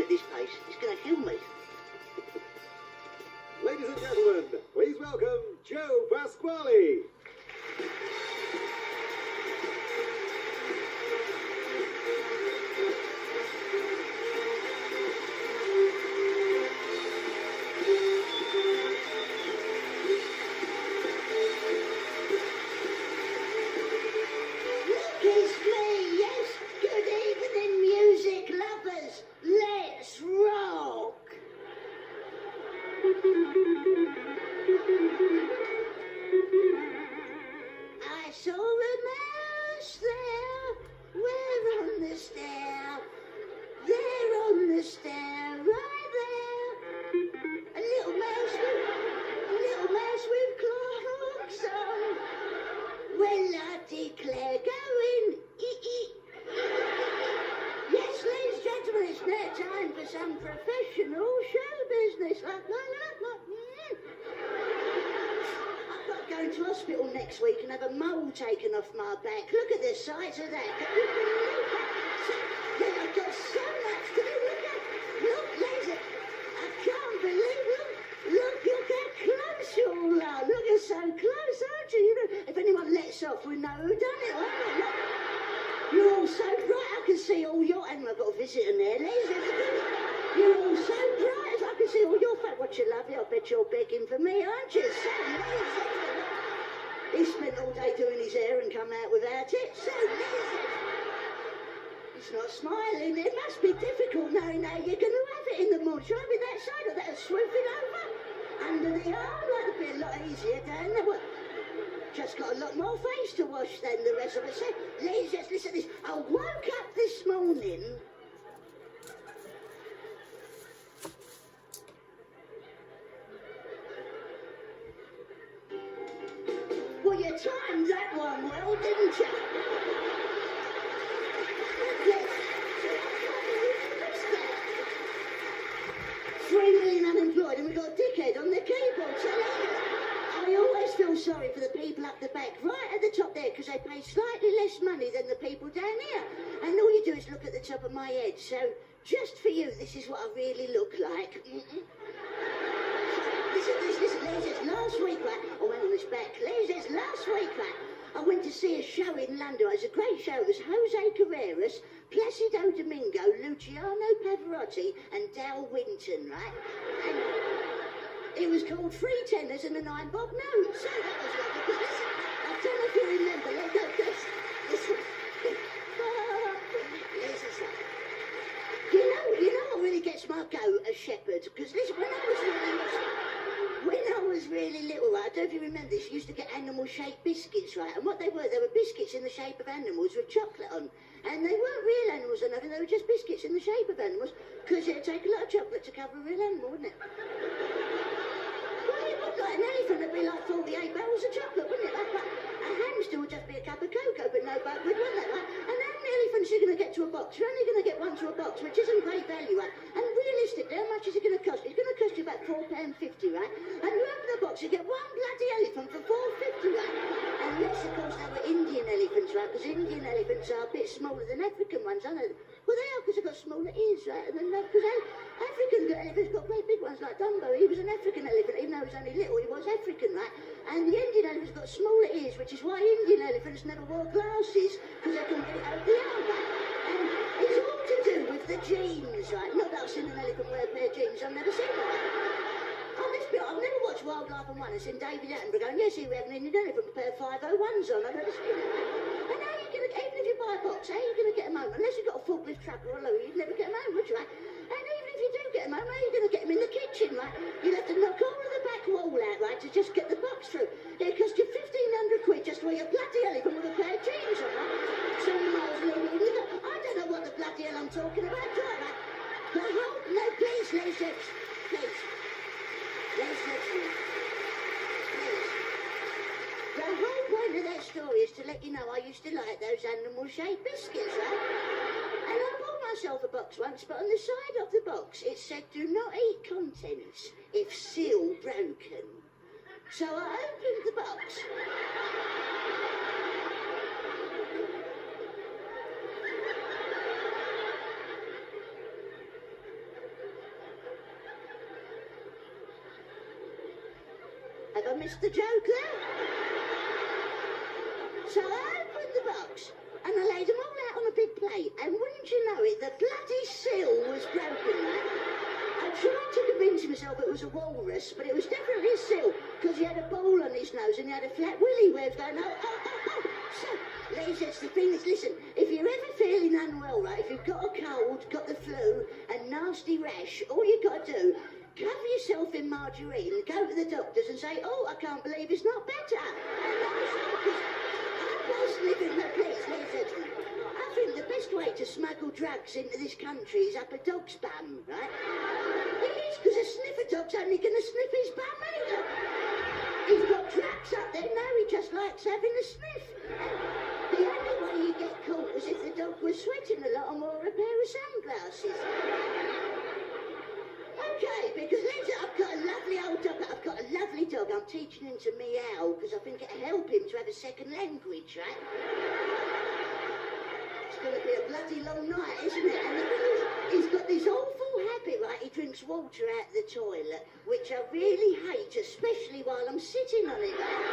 at this pace, it's going to kill me. Ladies and gentlemen, please welcome Joe Pasquale. I saw a mouse there, where on the stair, there on the stair, right there. A little mouse with clocks on. Well, I declare, going ee. Yes, ladies and gentlemen, it's now time for some professional show business. I've got to go into hospital next week and have a mole taken off my back. Look at the size of that. Can you believe that? Yeah, I've got so much to do. Look, ladies, I can't believe, look how close you all are. Look, you're so close, aren't you? You know, if anyone lets off, we know who done it, won't we? Look, you're all so bright, I can see all your... And I've got a visitor there, ladies. You're all so bright, I can see all your face. What you love, I bet you're begging for me, aren't you? So lazy. He spent all day doing his hair and come out without it. So lazy. He's not smiling. It must be difficult knowing how you're going to have it in the morning. Should I be that side or that swooping over? Under the arm, that'd be a lot easier, down there. What? Just got a lot more face to wash than the rest of us. So, ladies, just listen to this. I woke up this morning... Well, you timed that one well, didn't you? Yes. 3 million unemployed and we got a dickhead on the keyboard. So I always feel sorry for the people up the back, right at the top there, because they pay slightly less money than the people down here. And all you do is look at the top of my head. So just for you, this is what I really look like. Listen, ladies, last week, right? I went on this back. Ladies, last week, right? I went to see a show in London. It was a great show. It was Jose Carreras, Placido Domingo, Luciano Pavarotti, and Dal Winton, right? And it was called Three Tenors and a 9-bob note. So that was lovely. Because listen, I don't know if you remember. Listen. You know what really gets my goat as shepherd? Because listen, when I was really little, right, I don't know if you remember this, you used to get animal-shaped biscuits, right? And what they were biscuits in the shape of animals with chocolate on. And they weren't real animals or nothing, they were just biscuits in the shape of animals, because it'd take a lot of chocolate to cover a real animal, wouldn't it? Well, it would like an elephant, it'd be like 48 barrels of chocolate, wouldn't it? Like, a hamster would just be a cup of cocoa, but no buckwheat, wouldn't it? Right? And how many elephants are you going to get to a box? You're only going to get one to a box, which isn't great value, right? And realistically, how much is it going to cost? It's going to cost you about £4.50, right? And you open the box, you get one bloody elephant for £4.50, right? And yes, of course, they were Indian elephants, right? Because Indian elephants are a bit smaller than African ones, aren't they? Well, they are, because they've got smaller ears, right? And then, because African elephants got great big ones, like Dumbo. He was an African elephant, even though he was only little, he was African, right? And the Indian elephants got smaller ears, which is why Indian elephants never wore glasses, because they couldn't get it over the arm, right? And it's all to do with the genes, right? Not that I've seen an elephant wear a pair of jeans, I've never seen that. I've never watched Wildlife and Wonders and David Attenborough going, yes, we have an Indian elephant with a pair of 501s on. I've never seen it. And how are you going to, even if you buy a box, how are you going to get them home? Unless you've got a forklift truck or a lorry, you'd never get them home, would you, right? And even if you do get them home, how are you going to get them in the kitchen, right? You'll have to knock all of the back wall out, right, to just get the box through. It'll cost you 1,500 quid just to wear a bloody elephant with a pair of jeans on, right? So miles long. I don't know what the bloody hell I'm talking about, do I, right? The whole, no, please, please. The whole point of that story is to let you know I used to like those animal-shaped biscuits, right? And I bought myself a box once, but on the side of the box it said, do not eat contents if seal broken. So I opened the box. Have I missed the joke there? So I opened the box and I laid them all out on a big plate, and wouldn't you know it, the bloody seal was broken, right? I tried to convince myself it was a walrus, but it was definitely a seal, because he had a ball on his nose and he had a flat willy where he was going, oh, oh, oh, oh. So, ladies, that's the thing is, listen, if you're ever feeling unwell, right, if you've got a cold, got the flu, and nasty rash, all you've got to do, cover yourself in margarine, go to the doctors and say, oh, I can't believe it's not better. And that was right, 'cause I personally think, no, please, listen, I think the best way to smuggle drugs into this country is up a dog's bum, right? It is, because a sniffer dog's only going to sniff his bum anyway. He's got drugs up there now, he just likes having a sniff. The only way you get caught is if the dog was sweating a lot and wore a pair of sunglasses. Okay, because listen, I've got a lovely old dog. I've got a lovely dog. I'm teaching him to meow because I think it'll help him to have a second language, right? It's going to be a bloody long night, isn't it? And the thing is, he's got this awful habit, right? He drinks water out the toilet, which I really hate, especially while I'm sitting on it, right?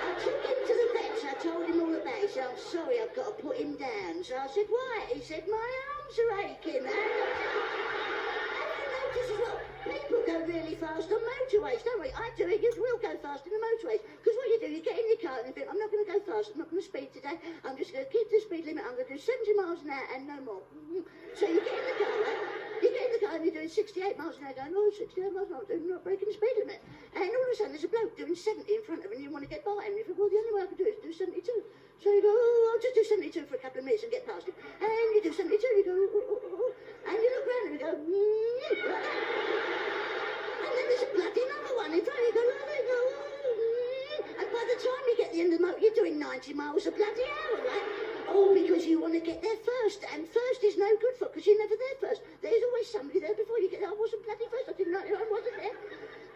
I took him to the vet, so I told him all about it. He said, I'm sorry, I've got to put him down. So I said, why? He said, my arms are aching. As well, people go really fast on motorways, don't we? I do it, you will go fast in the motorways. Because what you do, you get in your car and you think, I'm not going to go fast, I'm not going to speed today, I'm just going to keep the speed limit, I'm going to do 70 miles an hour and no more. So you get in the car, right? You get in the car and you're doing 68 miles an hour, going, oh, 68 miles an hour, I'm not breaking the speed limit. And all of a sudden there's a bloke doing 70 in front of him and you want to get by him. And you think, well, the only way I can do it is do 72. So you go, oh, I'll just do 72 for a couple of minutes and get past him. And you do 72, you go, oh, oh, oh, oh. And you look round and you go, like that. And then there's a bloody another one in front of you, go, like that, you go, and by the time you get to the end of the motor, you're doing 90 miles a bloody hour, right? All because you want to get there first, and first is no good for, because you're never there first. There's always somebody there before you get there. I wasn't bloody first, I didn't know, I wasn't there.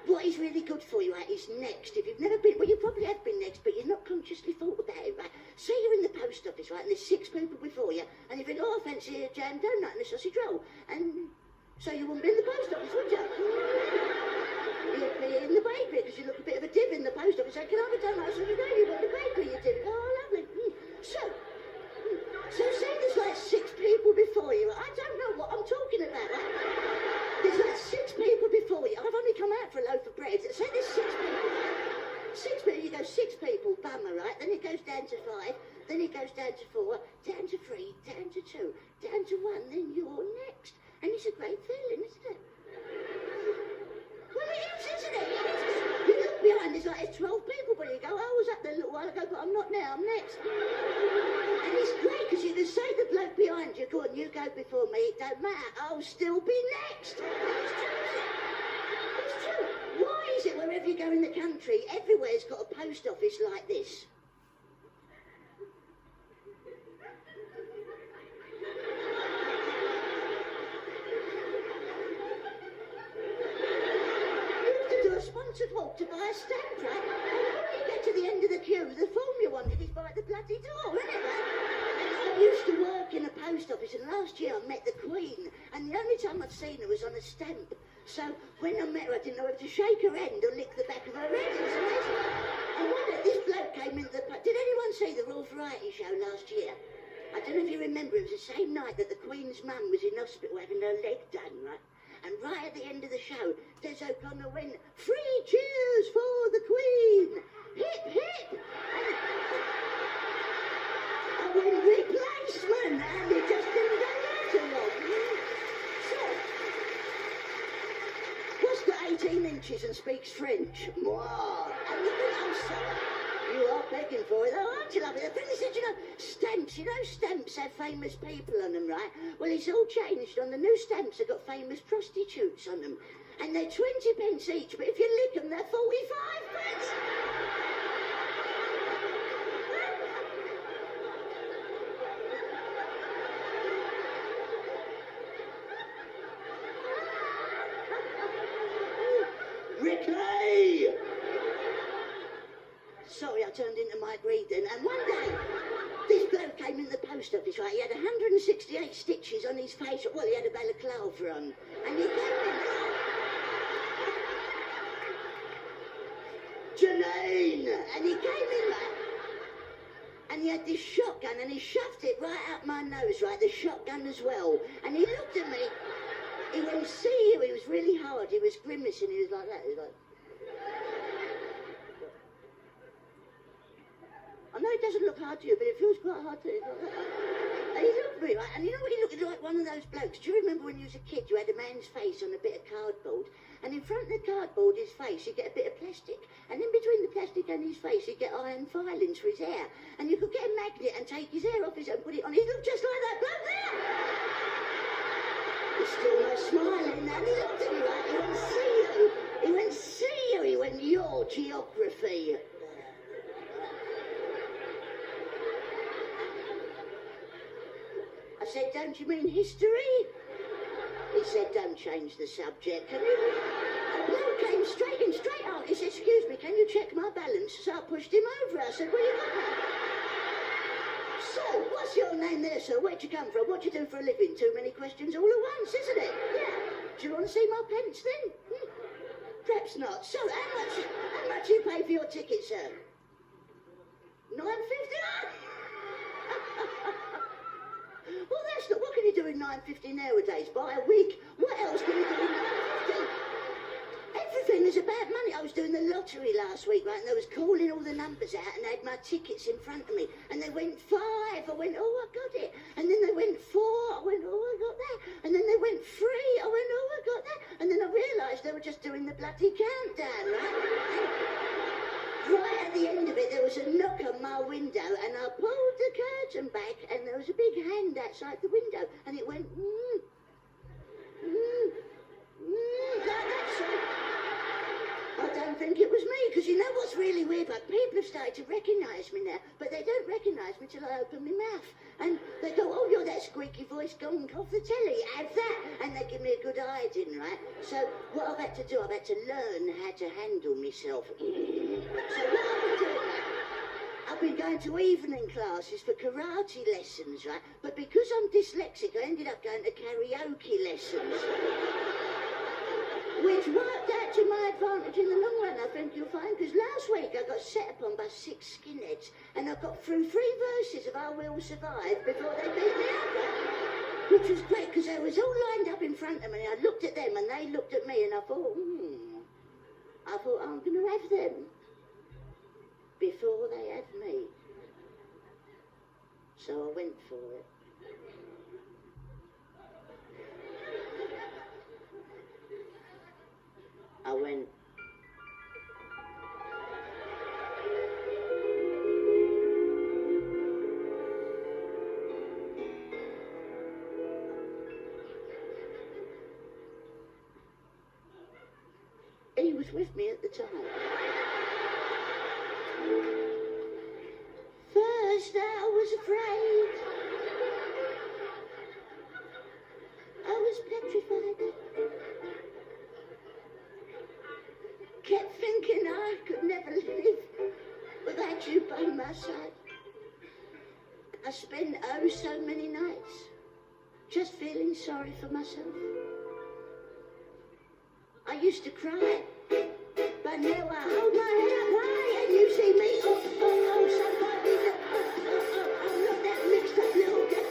What is really good for you, right, is next. If you've never been, well, you probably have been next, but you're not consciously thought about it, right? Say you're in the post office, right, and there's 6 people before you, and you think, oh, I fancy a jam donut and a sausage roll, and so you wouldn't be in the post office, would you? You'd be in the bakery, because you look a bit of a div in the post office, say, can I have a donut? So you go, you've got the bakery, you div. Oh, lovely. So say there's like 6 people before you, I don't know what I'm talking about, right? There's like 6 people before you. I've only come out for a loaf of bread. Say there's 6 people. 6 people, you go 6 people, bummer, right? Then it goes down to 5, then it goes down to 4, down to 3, down to 2, down to 1, then you're next. And it's a great feeling, isn't it? Well, it is, isn't it? You look behind, there's like 12 people, but you go, I was up there a little while ago, but I'm not now, I'm next. And it's great, because you can say the bloke behind you, go on, you go before me, it don't matter, I'll still be next. It's true, isn't it? It's true. Why is it wherever you go in the country, everywhere's got a post office like this? A sponsored walk to buy a stamp, right? And when you get to the end of the queue, the form you wanted is by the bloody door, isn't it, right? I used to work in a post office, and last year I met the Queen, and the only time I'd seen her was on a stamp. So when I met her, I didn't know whether to shake her hand or lick the back of her head. It was amazing. And one day, this bloke came into the... Did anyone see the Royal Variety Show last year? I don't know if you remember, it was the same night that the Queen's mum was in hospital having her leg done, right? And right at the end of the show, Des O'Connor went, 3 cheers for the Queen! Hip, hip! I went, replacement! And it just didn't go there too long. So, what's got 18 inches and speaks French? Moi! And you think, I'm sorry. You are begging for it, though, aren't you, lovely? The thing is, you know, stamps, stamps have famous people on them, right? Well, it's all changed. On the new stamps, they've got famous prostitutes on them. And they're 20 pence each, but if you lick them, they're 45 pence. Ricky! Sorry, I turned into Mike Reed then. And one day, this bloke came in the post office, right? He had 168 stitches on his face. Well, he had a balaclava on. And he came in. mean? And he came in, right? And he had this shotgun, and he shoved it right out my nose, right? The shotgun as well. And he looked at me. He went, see you. He was really hard. He was grimacing. He was like that. He was like... I know it doesn't look hard to you, but it feels quite hard to you. And he looked at me, right? And you know what he looked like? One of those blokes. Do you remember when you was a kid, you had a man's face on a bit of cardboard? And in front of the cardboard, his face, you get a bit of plastic. And in between the plastic and his face, you get iron filings for his hair. And you could get a magnet and take his hair off his and put it on. He looked just like that bloke there. He's still not smiling. And he looked at me, right? He went, see you. He went, see you. He went, your geography. I said, don't you mean history? He said, don't change the subject. And the bloke came straight on. He said, excuse me, can you check my balance? So I pushed him over. I said, well, you got that? So, what's your name there, sir? Where'd you come from? What do you do for a living? Too many questions all at once, isn't it? Yeah. Do you want to see my pence then? Perhaps not. So, how much you pay for your ticket, sir? £9.50? Well, that's not... What can you do in £9.50 nowadays? Buy a wig? What else can you do in £9.50? Everything is about money. I was doing the lottery last week, right, and they was calling all the numbers out, and they had my tickets in front of me, and they went 5. I went, oh, I got it. And then they went 4. I went, oh, I got that. And then they went 3. I went, oh, I got that. And then I realised they were just doing the bloody countdown, right? And right at the end of it, there was a knock on my window, and I pulled the curtain back, and there was a big hand outside the window, and it went, like that, so I don't think it was me, because you know what's really weird? But people have started to recognise me now, but they don't recognise me till I open my mouth. And they go, oh, you're that squeaky voice gone off the telly, have that. And they give me a good hiding, right? So what I've had to do, I've had to learn how to handle myself. So what I've been doing now, I've been going to evening classes for karate lessons, right? But because I'm dyslexic, I ended up going to karaoke lessons. Which worked out to my advantage in the long run, I think you'll find, because last week I got set upon by 6 skinheads, and I got through 3 verses of I Will Survive before they beat me up, right? Which was great, because they was all lined up in front of me, and I looked at them, and they looked at me, and I thought, I'm going to have them before they have me. So I went for it. I went. He was with me at the time. First I was afraid. I was petrified. Kept thinking I could never live without you by my side. I spent oh so many nights just feeling sorry for myself. I used to cry, but now I hold my head up high and you see me, somebody, I'm not that mixed up little girl.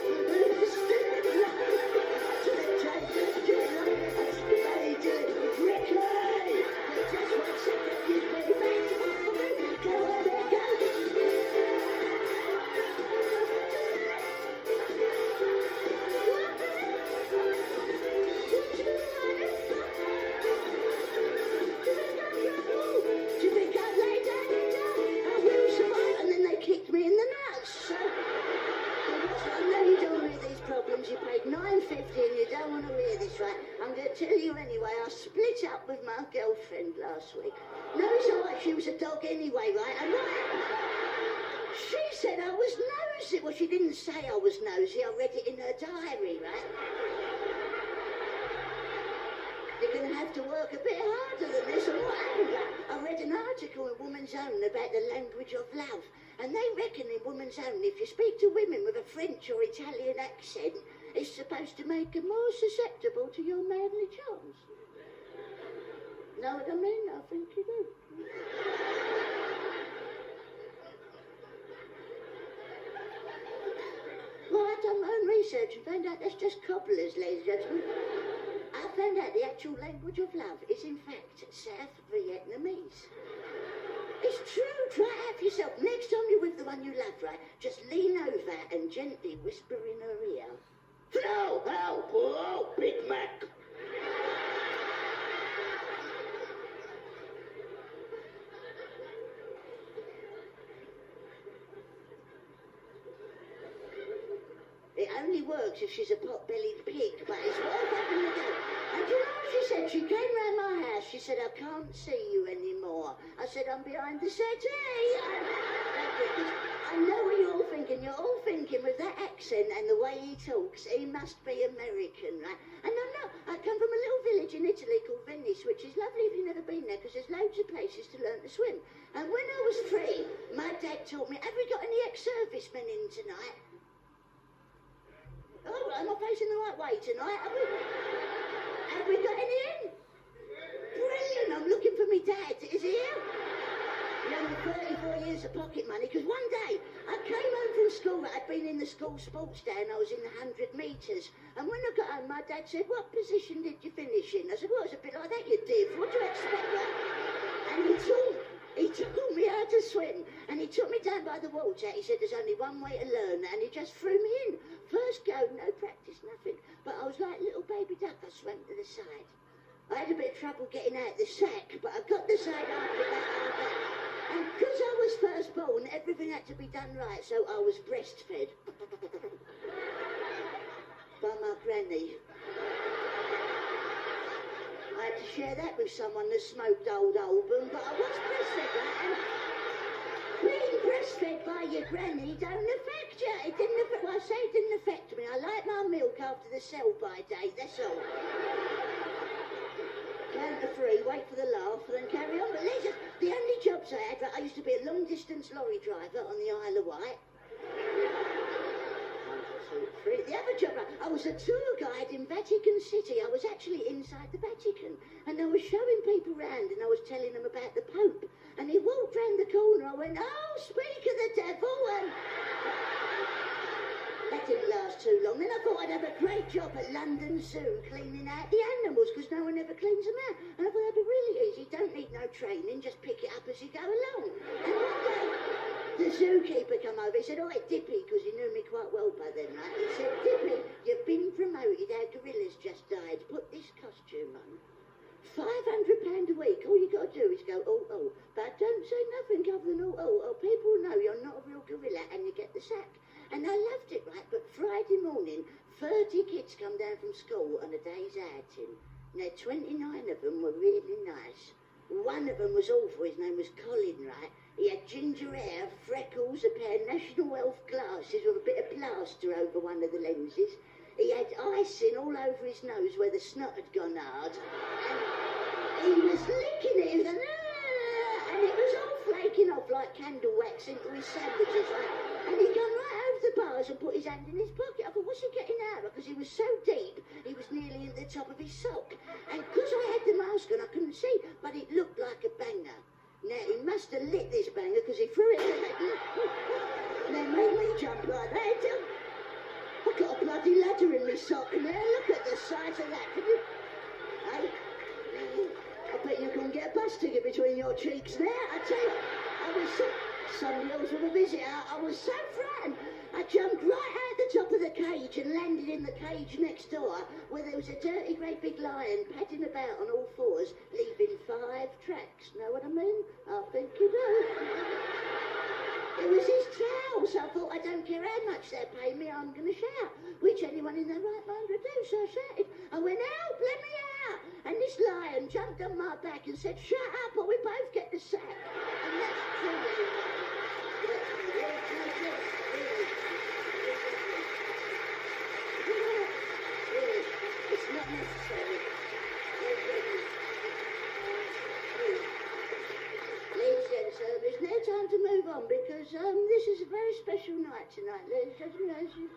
You paid £9.50 and you don't want to hear this, right? I'm going to tell you anyway, I split up with my girlfriend last week. No, it's all right, she was a dog anyway, right? And what happened? She said I was nosy. Well, she didn't say I was nosy, I read it in her diary, right? You're going to have to work a bit harder than this. And what happened? I read an article in Woman's Own about the language of love. And they reckon in Woman's Own, if you speak to women with a French or Italian accent, it's supposed to make them more susceptible to your manly charms. Know what I mean? I think you do. research and found out that's just cobblers, ladies and gentlemen. I found out the actual language of love is, in fact, South Vietnamese. It's true. Try it out for yourself. Next time you're with the one you love, right, just lean over and gently whisper in her ear, "Flow, help, oh, Big Mac." It only works if she's a pot-bellied pig, but it's worth having a go. And you know what she said? She came round my house. She said, "I can't see you anymore." I said, "I'm behind the settee." I know what you're all thinking. You're all thinking, with that accent and the way he talks, he must be American, right? And I'm not. I come from a little village in Italy called Venice, which is lovely if you've never been there, because there's loads of places to learn to swim. And when I was 3, my dad taught me, "Have we got any ex-servicemen in tonight?" Oh, am I facing the right way tonight? Have we got any in? Brilliant, I'm looking for me dad. Is he here? Young 34 years of pocket money, because one day I came home from school. I'd been in the school sports day and I was in the 100 metres. And when I got home, my dad said, "What position did you finish in?" I said, "Well, it's a bit like that, you div. What do you expect, right?" And he taught me how to swim, and he took me down by the water. He said, "There's only one way to learn," and he just threw me in. First go, no practice, nothing. But I was like a little baby duck. I swam to the side. I had a bit of trouble getting out the sack, but I got the side after that. And because I was firstborn, everything had to be done right, so I was breastfed by my granny. I had to share that with someone that smoked old Oldham, but I was breastfed, right? And being breastfed by your granny don't affect you. It didn't affect, well, I say it didn't affect me. I like my milk after the sell-by date, that's all. Count to 3, wait for the laugh, and then carry on. But listen, the only jobs I had, I used to be a long-distance lorry driver on the Isle of Wight. 1, 2, 3. The other job, I was a tour guide in Vatican City. I was actually inside the Vatican, and I was showing people round, and I was telling them about the Pope. And he walked round the corner. I went, "Oh, speak of the devil," and that didn't last too long. Then I thought I'd have a great job at London Zoo cleaning out the animals, because no one ever cleans them out. And I thought that'd be really easy. Don't need no training, just pick it up as you go along. And one day, the zookeeper come over. He said, "Oh, Dippy," because he knew me quite well by then, right? He said, "Dippy, you've been promoted. Our gorilla's just died. Put this costume on. £500 a week. All you got to do is go, oh, oh. But don't say nothing other than, oh, oh, oh. People know you're not a real gorilla and you get the sack." And I loved it, right? But Friday morning, 30 kids come down from school on a day's outing. Now, 29 of them were really nice. One of them was awful. His name was Colin, right? He had ginger hair, freckles, a pair of National Health glasses with a bit of plaster over one of the lenses. He had icing all over his nose where the snot had gone hard. And he was licking it. He was like, "Ah," and it was all flaking off like candle wax into his sandwiches. Right? And he come right over the bars and put his hand in his pocket. I thought, what's he getting out of? Because he was so deep, he was nearly at the top of his sock. And because I had the mask on, I couldn't see, but it looked like a banger. Now, he must have lit this banger because he threw it in and then made me jump like that. I've got a bloody ladder in my sock now. Look at the size of that. Can you? Hey? I bet you can get a bus ticket between your cheeks now. I tell you, I was so... Somebody else with a visitor. I was so frightened. I jumped right out the top of the cage and landed in the cage next door where there was a dirty great big lion padding about on all fours, leaving 5 tracks. Know what I mean? I think you do. It was his tail, so I thought, I don't care how much they pay me, I'm going to shout, which anyone in their right mind would do, so I shouted. I went, "Help, let me out!" And this lion jumped on my back and said, "Shut up or we both get the sack." And that's true. It's not necessary. There's no time to move on because this is a very special night tonight, ladies and gentlemen.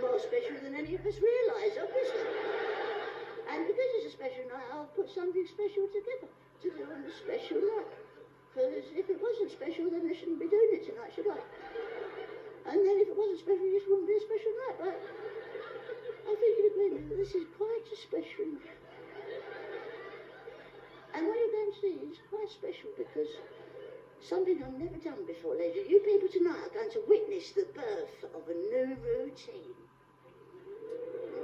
More special than any of us realise, obviously. And because it's a special night, I'll put something special together to do on a special night. Because if it wasn't special, then I shouldn't be doing it tonight, should I? And then if it wasn't special, this wouldn't be a special night. But I think you'd agree with me that this is quite a special night. And what you're going to see is quite special because something I've never done before, ladies. You people tonight are going to witness the birth of a new routine.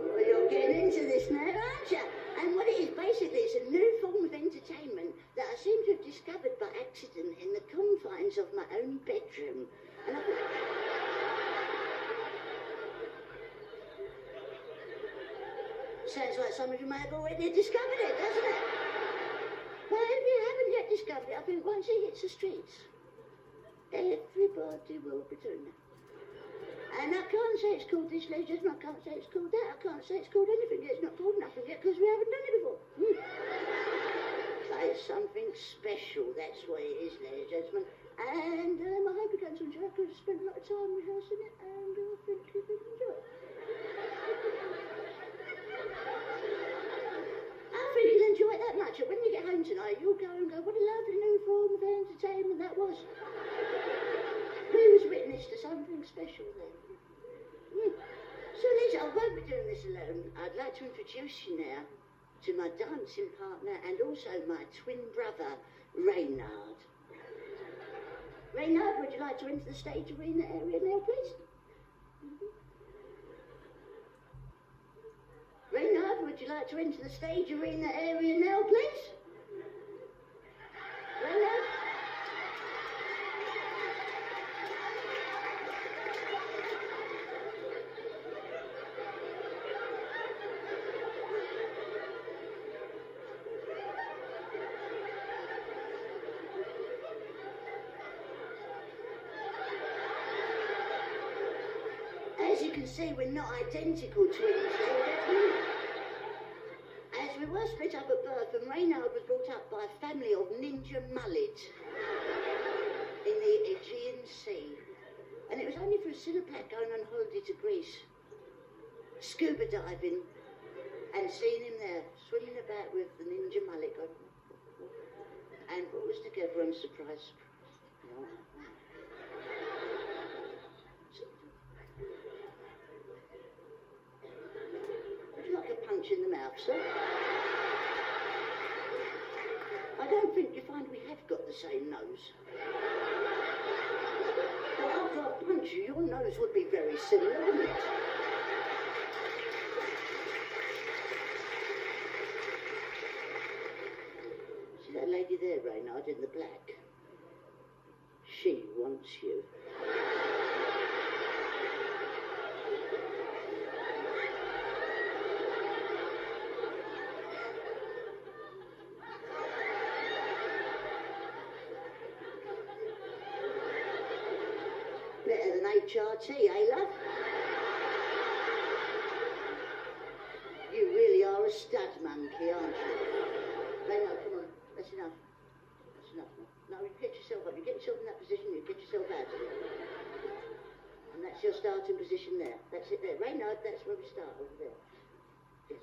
Well, you're getting into this now, aren't you? And what it is, basically, it's a new form of entertainment that I seem to have discovered by accident in the confines of my own bedroom. And sounds like some of you may have already discovered it, doesn't it? Well, if you haven't yet discovered it, I think once it hits the streets, everybody will be doing it. And I can't say it's called this, ladies and gentlemen. I can't say it's called that. I can't say it's called anything yet. It's not called nothing yet because we haven't done it before. But it's something special. That's what it is, ladies and gentlemen. And I hope you're going to enjoy it because I spent a lot of time rehearsing it and I think you will enjoy it. I think you'll enjoy it that much that when you get home tonight, you'll go and go, what a lovely new form of entertainment that was. We was witness to something special then. So Liz, I won't be doing this alone. I'd like to introduce you now to my dancing partner and also my twin brother, Reynard. Reynard, would you like to enter the stage arena area now, please? Reynard, would you like to enter the stage arena area now, please? Reynard? As you can see, we're not identical twins. As we were split up at birth, and Reynard was brought up by a family of ninja mullet in the Aegean Sea. And it was only through Cinepac going on holiday to Greece, scuba diving, and seeing him there, swimming about with the ninja mullet, and brought us together on surprise. Like a punch in the mouth, sir. I don't think you find we have got the same nose. But after I punch you, your nose would be very similar, wouldn't it? See that lady there, Reynard, in the black? She wants you. Better than HRT, eh, love? You really are a stud monkey, aren't you? Reynard, come on. That's enough. That's enough now. No, you get yourself up. You get yourself in that position, you get yourself out of it. And that's your starting position there. That's it there. Reynard, that's where we start, over there. Yes.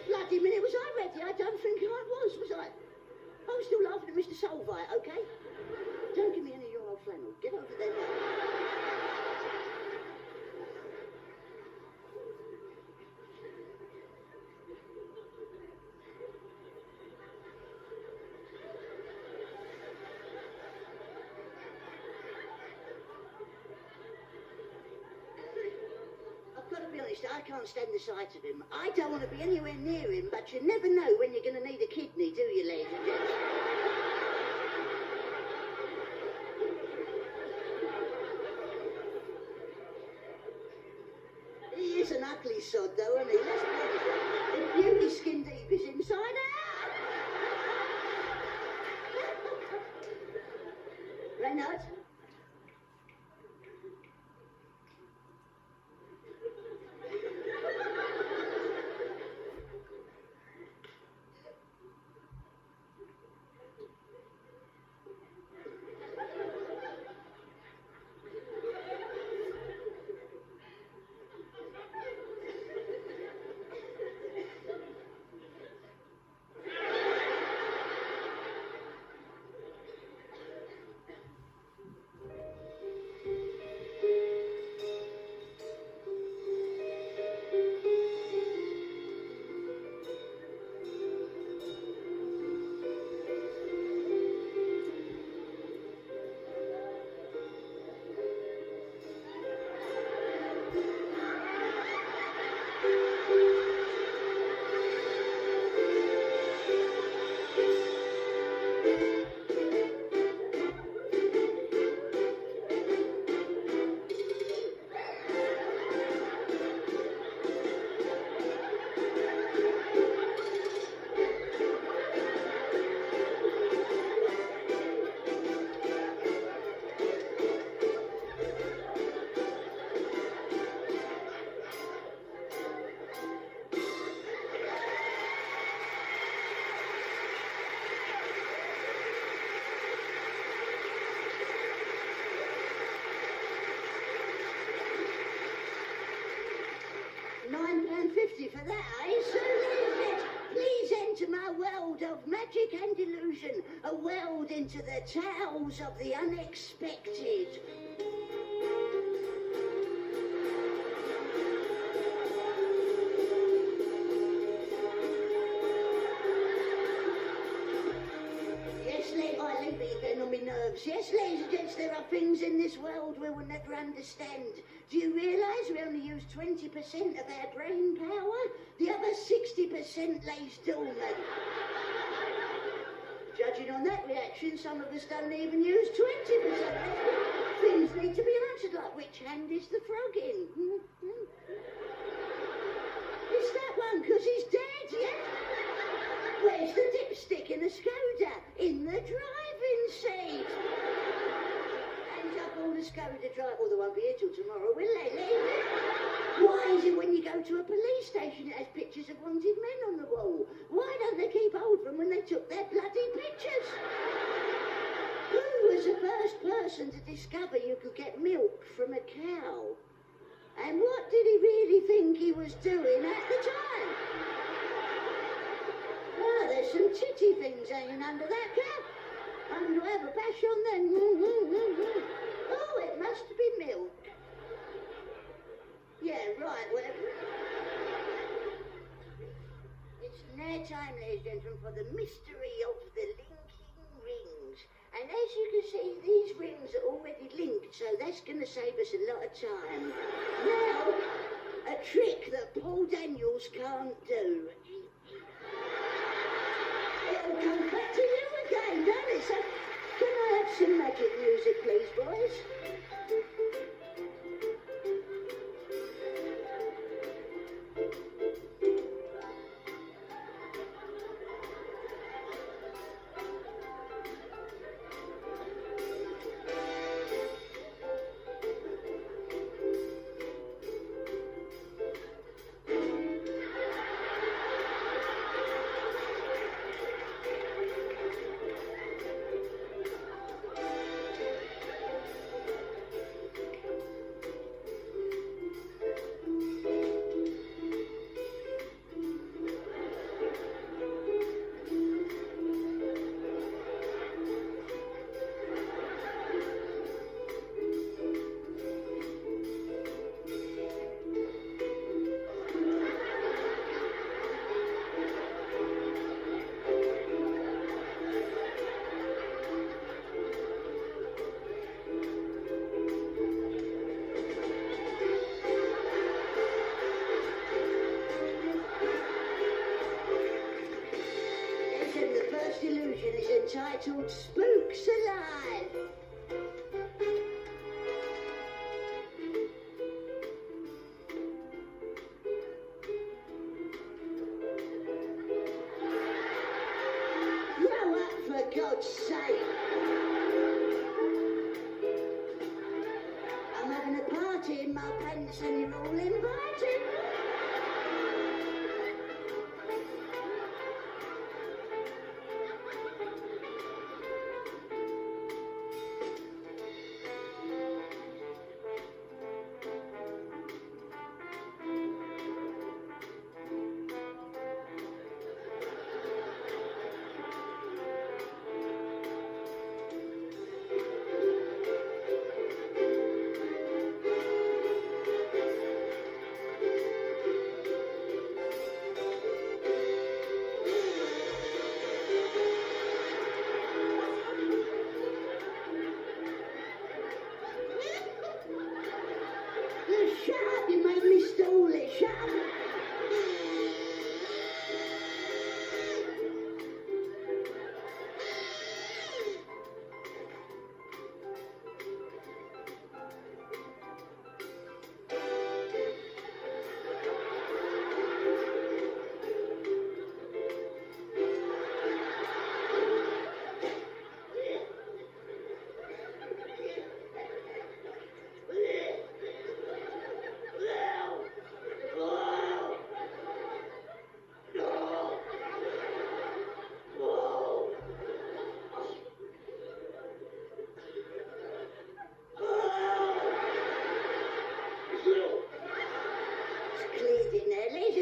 Bloody minute, was I ready? I don't think I was I? I was still laughing at Mr. Solvite, okay? Don't give me any of your old flannel. Get over there now. I can't stand the sight of him. I don't want to be anywhere near him, but you never know when you're going to need a kidney, do you, ladies and gents? He is an ugly sod, though, isn't he? Let's be honest. The beauty skin deep is inside out. sweetheart. £9.50 for that, eh? So please enter my world of magic and illusion, a world into the tales of the unexpected. Yes, ladies and gents, there are things in this world we will never understand. Do you realise we only use 20% of our brain power? The other 60% lays dormant. Judging on that reaction, some of us don't even use 20%. Things need to be answered like, which hand is the frog in? It's that one, because he's dead, yeah? Where's the dipstick in the Skoda? In the driving seat. Hands up all the Skoda drive. Well, they won't be here till tomorrow, will they, Lee? Why is it when you go to a police station it has pictures of wanted men on the wall? Why don't they keep hold of them when they took their bloody pictures? Who was the first person to discover you could get milk from a cow? And what did he really think he was doing at the time? Ah, there's some titty things hanging under that cap. I'm going to have a bash on them. Oh, it must be milk. Yeah, right, well... It's now time, ladies and gentlemen, for the mystery of the linking rings. And as you can see, these rings are already linked, so that's going to save us a lot of time. Now, a trick that Paul Daniels can't do. It'll come back to you again, don't it? So, can I have some magic music, please, boys? Entitled Spooks Alive. Grow up, for God's sake. Shut up.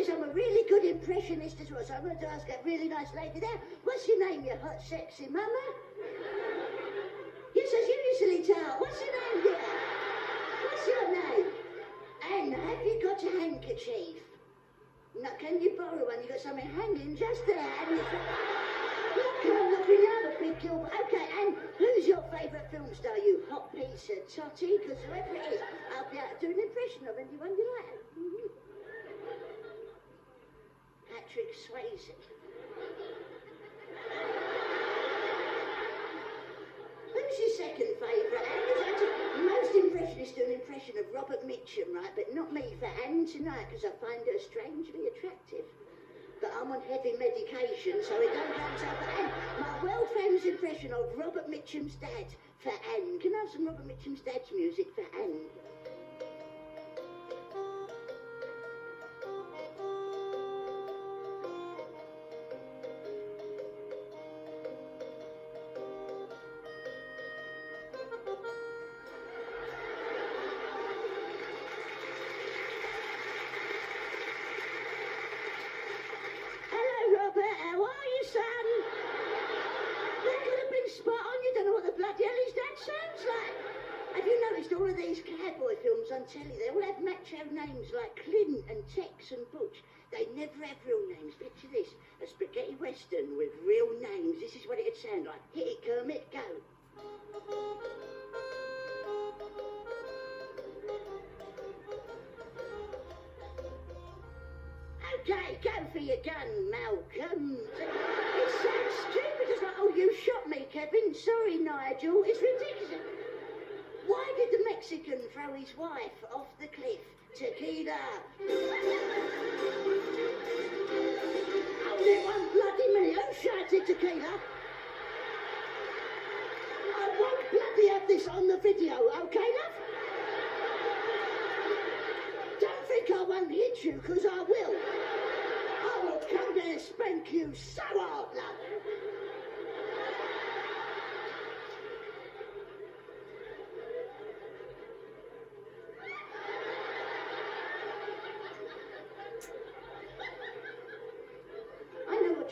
I'm a really good impressionist as well, so I'm going to ask that really nice lady there, what's your name, you hot, sexy mama? Yes, as you usually tell. What's your name, dear? What's your name? And have you got a handkerchief? No, can you borrow one? You got something hanging just there. And look, you have a big gilbert. Okay, and who's your favourite film star, you hot piece of totty? Because whoever it is, I'll be able to do an impression of anyone you like. Patrick Swayze. Who's your second favourite? Most impressionists do an impression of Robert Mitchum, right? But not me for Anne tonight, because I find her strangely attractive. But I'm on heavy medication, so it don't count up for Anne. My world-famous impression of Robert Mitchum's dad for Anne. Can I have some Robert Mitchum's dad's music for Anne? All of these cowboy films on telly, they all have macho names like Clint and Tex and Butch. They never have real names. Picture this, a spaghetti western with real names. This is what it'd sound like. Hit it, Kermit, go. Okay, go for your gun, Malcolm. It sounds stupid. It's like, oh, you shot me, Kevin. Sorry, Nigel. It's ridiculous. Why did the Mexican throw his wife off the cliff? Tequila. Only one bloody me. Who shouted tequila? I won't bloody have this on the video, okay, love? Don't think I won't hit you, because I will. I will come there and spank you so hard, love.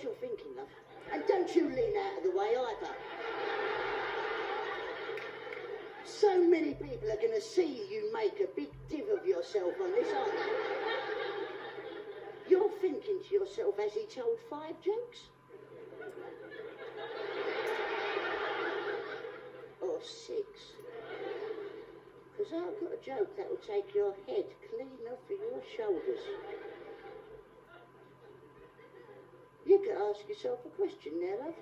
You're thinking of. And don't you lean out of the way either. So many people are going to see you make a big div of yourself on this, aren't they? You're thinking to yourself, has he told 5 jokes? Or 6? Because I've got a joke that will take your head clean off of your shoulders. You could ask yourself a question there, love.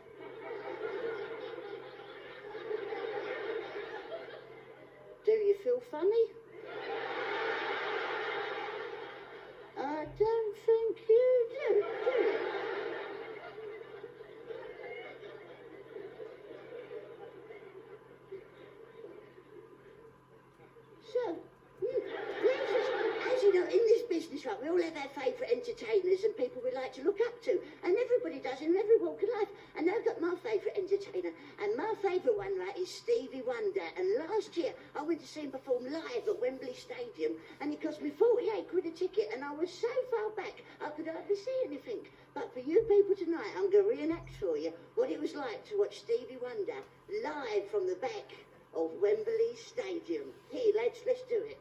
Do you feel funny? I don't think you do you? So, as you know, in this business, right, we all have our favourite entertainers and people we like to look up to. And everybody does in every walk of life. And I've got my favourite entertainer. And my favourite one, right, is Stevie Wonder. And last year, I went to see him perform live at Wembley Stadium. And it cost me 48 quid a ticket. And I was so far back, I could hardly see anything. But for you people tonight, I'm going to reenact for you what it was like to watch Stevie Wonder live from the back of Wembley Stadium. Here, lads, let's do it.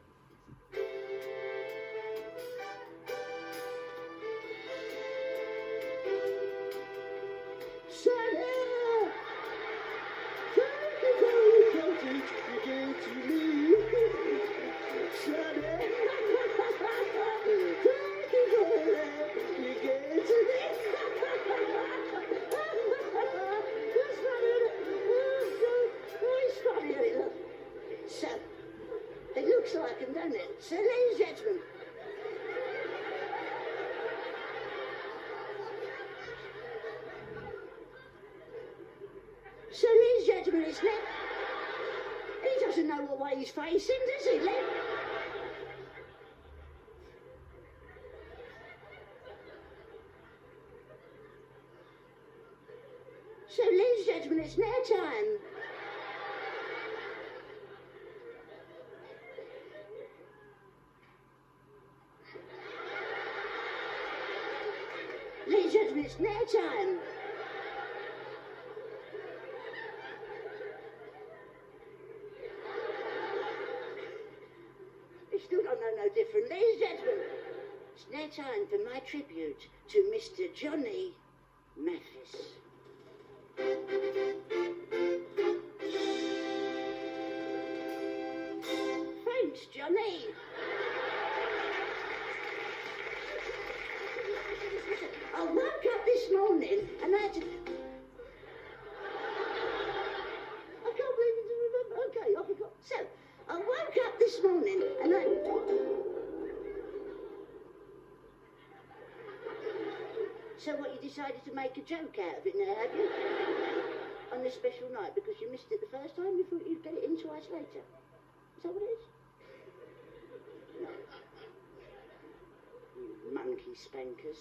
ladies and gentlemen. So, ladies and gentlemen, it's Len. He doesn't know what way he's facing, does he, Len? So, ladies and gentlemen, it's now time. Ladies and gentlemen, it's now time. You still don't know no different. Ladies and gentlemen, it's now time for my tribute to Mr. Johnny Mathis. Thanks, Johnny. I woke up this morning and I had to... I can't believe it. Okay, I forgot. So, I woke up this morning and I... So what, you decided to make a joke out of it now, have you? On this special night, because you missed it the first time, you thought you'd get it in twice later. Is that what it is? No. You monkey spankers.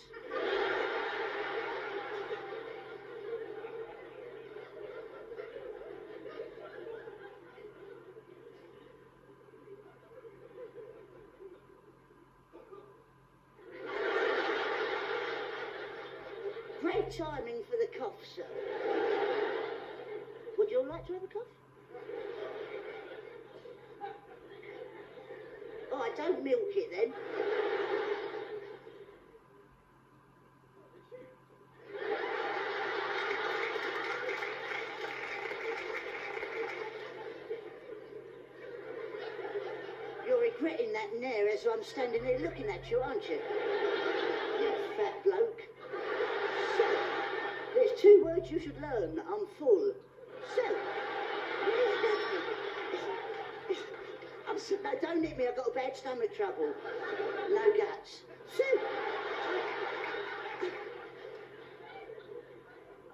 Great timing for the cough, sir. Would you all like to have a cough? Oh, I don't milk it then. You're regretting that now as I'm standing there looking at you, aren't you? You fat bloke. So, there's two words you should learn. I'm full. So, no, don't hit me, I've got a bad stomach trouble. No guts. So,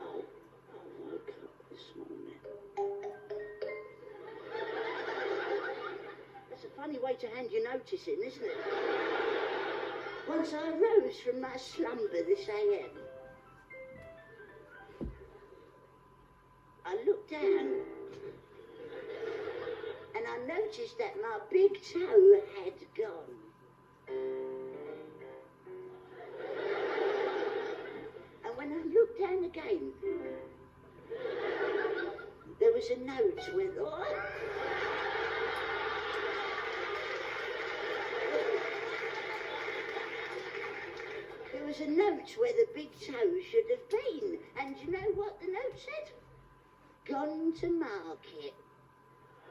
I woke up this morning. That's a funny way to hand your notice in, isn't it? Once I rose from my slumber this AM, I looked down and I noticed that my big toe had gone. And when I looked down again, there was a note with... There was a note where the big toe should have been. And you know what the note said? Gone to market.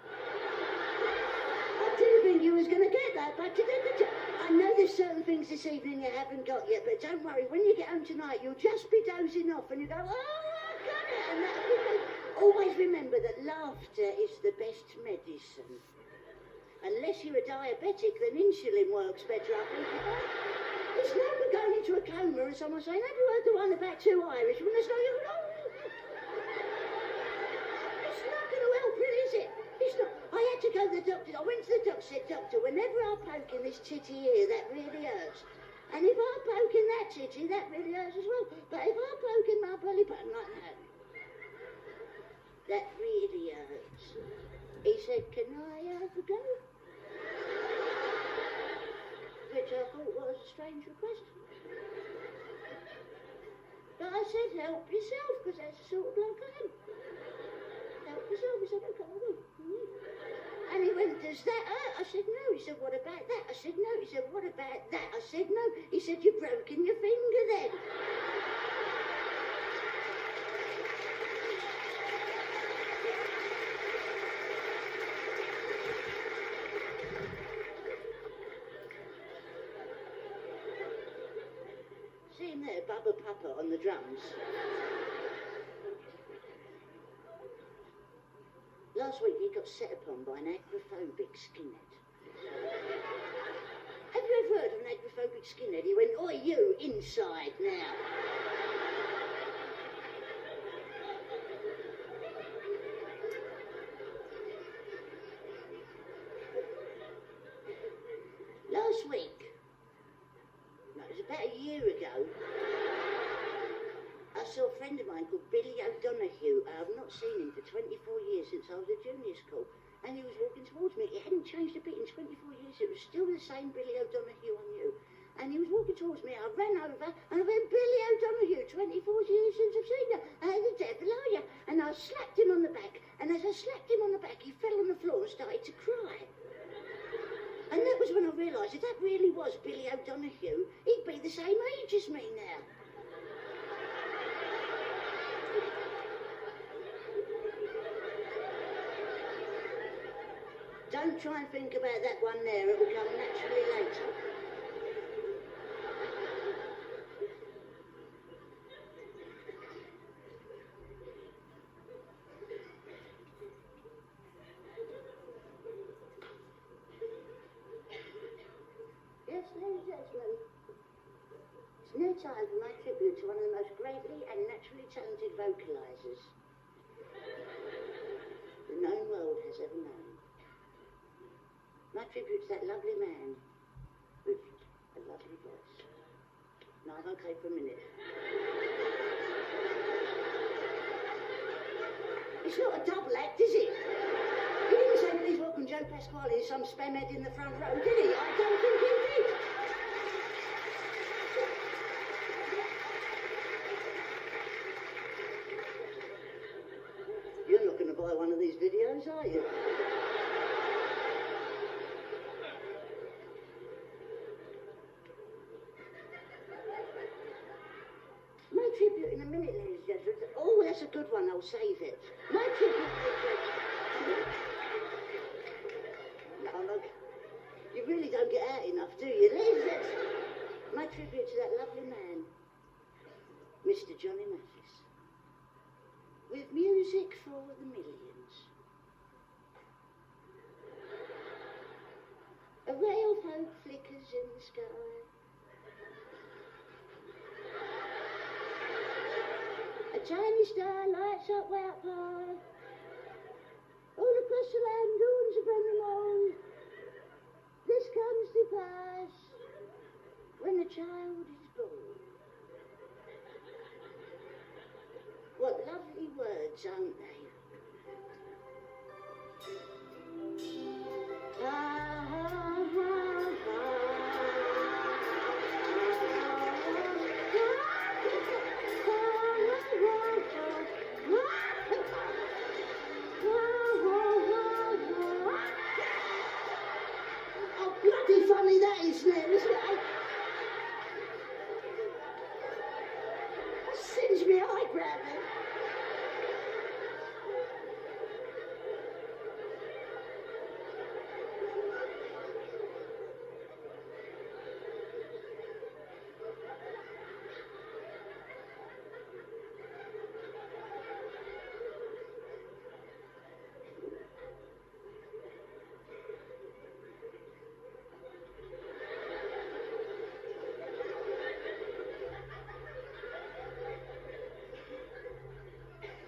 I didn't think you was going to get that, but I know there's certain things this evening you haven't got yet, but don't worry, when you get home tonight, you'll just be dozing off and you go, oh, I got it, and that'll be good. Always remember that laughter is the best medicine. Unless you're a diabetic, then insulin works better, I think. It's no good going into a coma and someone saying, have you heard the one about two Irish? When there's no... It's not going to help, really, is it? It's not. I had to go to the doctor. I went to the doctor, said, doctor, whenever I poke in this titty here, that really hurts. And if I poke in that titty, that really hurts as well. But if I poke in my belly button like that, that really hurts. He said, can I have a go? Which I thought was a strange request. But I said, help yourself, because that's the sort of bloke I am. Help yourself. He said, okay, I will. And he went, does that hurt? I said, no. He said, what about that? I said, no. He said, what about that? I said, no. He said, you've broken your finger then. See him there, Bubba Papa on the drums. Last week he got set upon by an agoraphobic skinhead. skinhead. He went, "Oi, you, inside now." Last week, no, it was about a year ago, I saw a friend of mine called Billy O'Donoghue. I've not seen him for 24 years since I was at junior school. And he was walking towards me. It hadn't changed a bit in 24 years. It was still the same Billy O'Donoghue I knew. And he was walking towards me. I ran over and I went, "Billy O'Donoghue, 24 years since I've seen you. How the devil are you?" And I slapped him on the back. And as I slapped him on the back, he fell on the floor and started to cry. And that was when I realised if that really was Billy O'Donoghue, he'd be the same age as me now. Don't try and think about that one there. It will come naturally later. Yes, ladies and gentlemen, it's no time for my tribute to one of the most greatly and naturally talented vocalisers the known world has ever known. My tribute to that lovely man with a lovely voice. No, I'm okay for a minute. It's not a double act, is it? He didn't say, "Please welcome Joe Pasquale," and some spamhead in the front row, did he? I don't think he did. You're not going to buy one of these videos, are you? My tribute in a minute, ladies and gentlemen. Oh, that's a good one. I'll save it. My tribute. No, look. You really don't get out enough, do you? Ladies and gentlemen. My tribute to that lovely man, Mr. Johnny Mathis. With music for the millions. A ray of hope flickers in the sky. A tiny star lights up way up high. All across the land dawns upon them all. This comes to pass when the child is born. What lovely words, aren't they? Oh, bloody funny that is, isn't it? Sends me eyebrow then.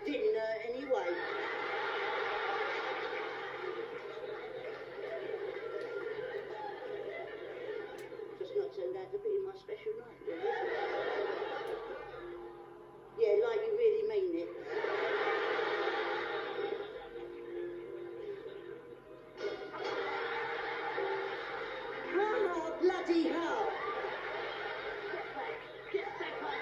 Didn't anyway. Just not turned out to be my special night, really, is it? Yeah, like you really mean it. Oh, bloody hell. Get back on.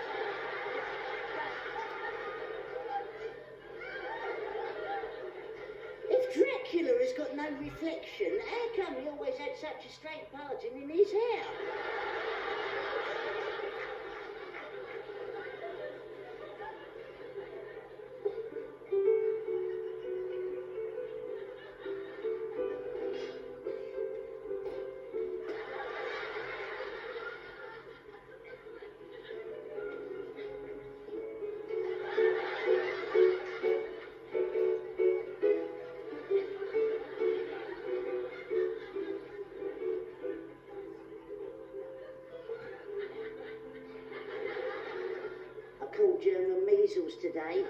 If Dracula has got no reflection, how come he always had such a straight margin in his hair? caught German measles today.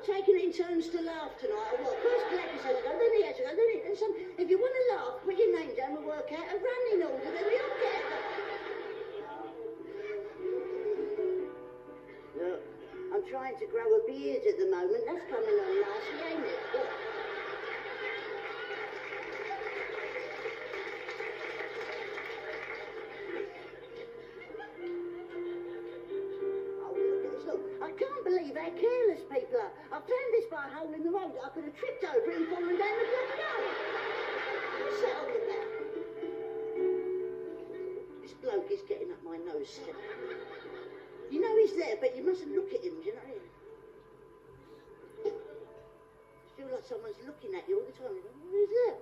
Taking it in turns to laugh tonight, or what? First Gladys has to go, then he has to go, then he... And some, if you want to laugh, put your name down and work out a running order, then we all get it. Look, I'm trying to grow a beard at the moment. That's coming on nicely, ain't it? Look. I can't believe how careless people are. I found this by a hole in the road. I could have tripped over it and fallen down the block road. What's that all about? This bloke is getting up my nose. You know he's there, but you mustn't look at him, do you know? I feel like someone's looking at you all the time. You go, who's there?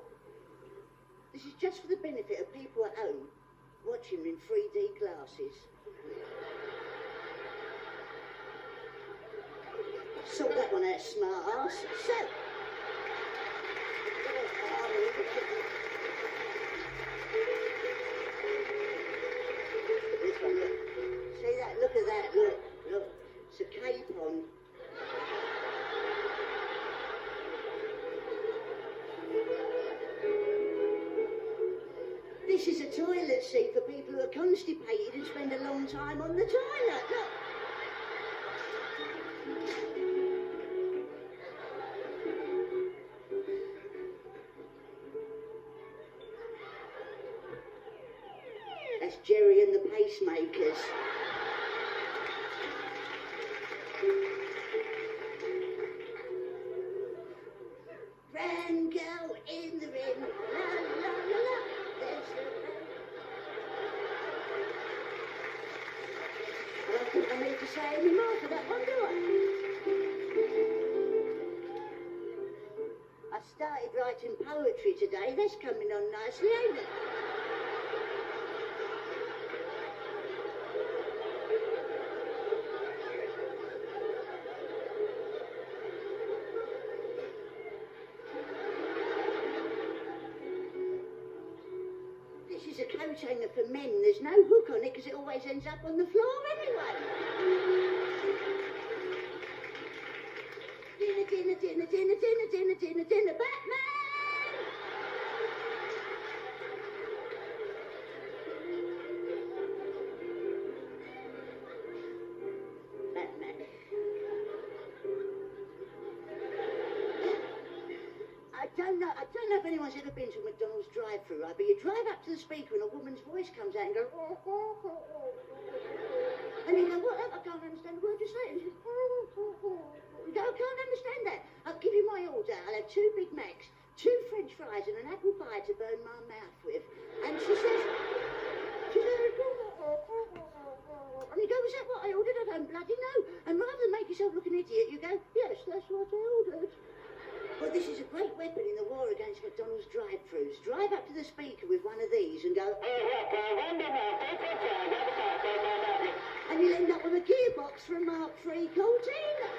This is just for the benefit of people at home watching in 3D glasses. Sort that one out, smart ass. So. This one, look. See that? Look at that. Look. Look. It's a cape on. This is a toilet seat for people who are constipated and spend a long time on the toilet. Look. That's Jerry and the Pacemakers. Ran, go in the ring, la la la la. There's the I don't think I need to say any more for that one, do I started writing poetry today. That's coming on nicely, ain't it? This is a coat hanger for men. There's no hook on it because it always ends up on the floor anyway. Dinner, dinner, dinner, dinner, dinner, dinner, dinner, dinner, Batman! Batman. I don't know if anyone's ever been to a McDonald's drive-thru, right? But you drive up to the speaker and a woman's voice comes out and goes, oh, oh, oh, oh. And you go, what? I can't understand the word you're saying. She goes, oh, oh, oh. You go, I can't understand that. I'll give you my order. I'll have 2 Big Macs, 2 French fries and an apple pie to burn my mouth with. And she says, oh, oh, oh. And you go, is that what I ordered? I don't bloody know. And rather than make yourself look an idiot, you go, yes, that's what I ordered. Well, this is a great weapon in the war against McDonald's drive-thrus. Drive up to the speaker with one of these and go... And you'll end up with a gearbox for a Mark III Cortina.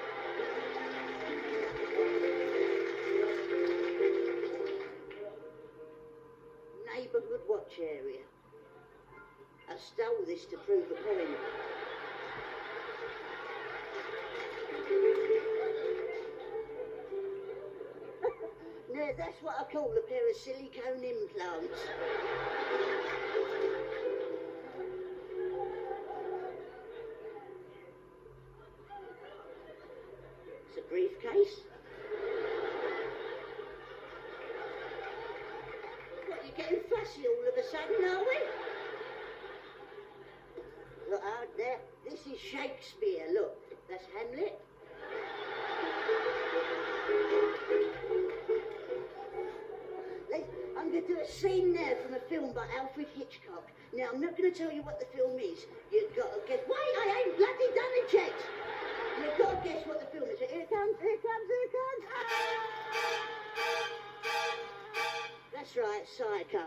Neighbourhood watch area. I stole this to prove a point. No, that's what I call a pair of silicone implants. It's a briefcase. What, you're getting fussy all of a sudden, are we? Look out there. This is Shakespeare. Look, that's Hamlet. I'm going to do a scene now from a film by Alfred Hitchcock. Now, I'm not going to tell you what the film is. You've got to guess. Wait, I ain't bloody done it yet. You've got to guess what the film is. Here it comes, here it comes, here it comes. That's right, Psycho.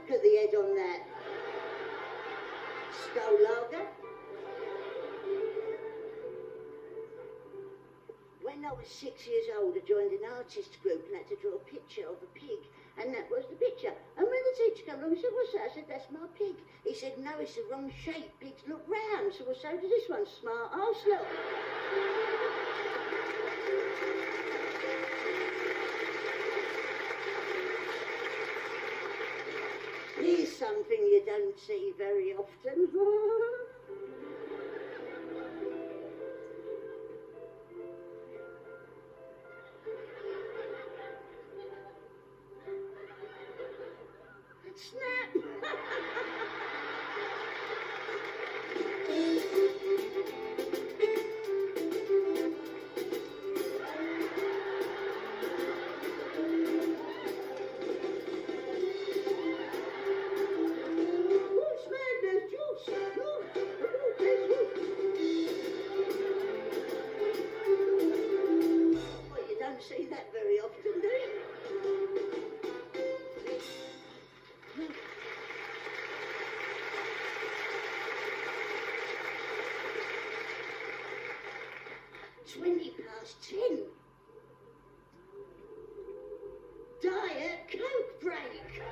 Look at the head on that. Skull lager. When I was 6 years old, I joined an artist group and had to draw a picture of a pig, and that was the picture. And when the teacher came along, he said, "What's that?" I said, "That's my pig." He said, "No, it's the wrong shape. Pigs look round." So, "Well, so does this one, smart arse look." Here's something you don't see very often. Snap! See that very often, do you? 10. Diet Coke break.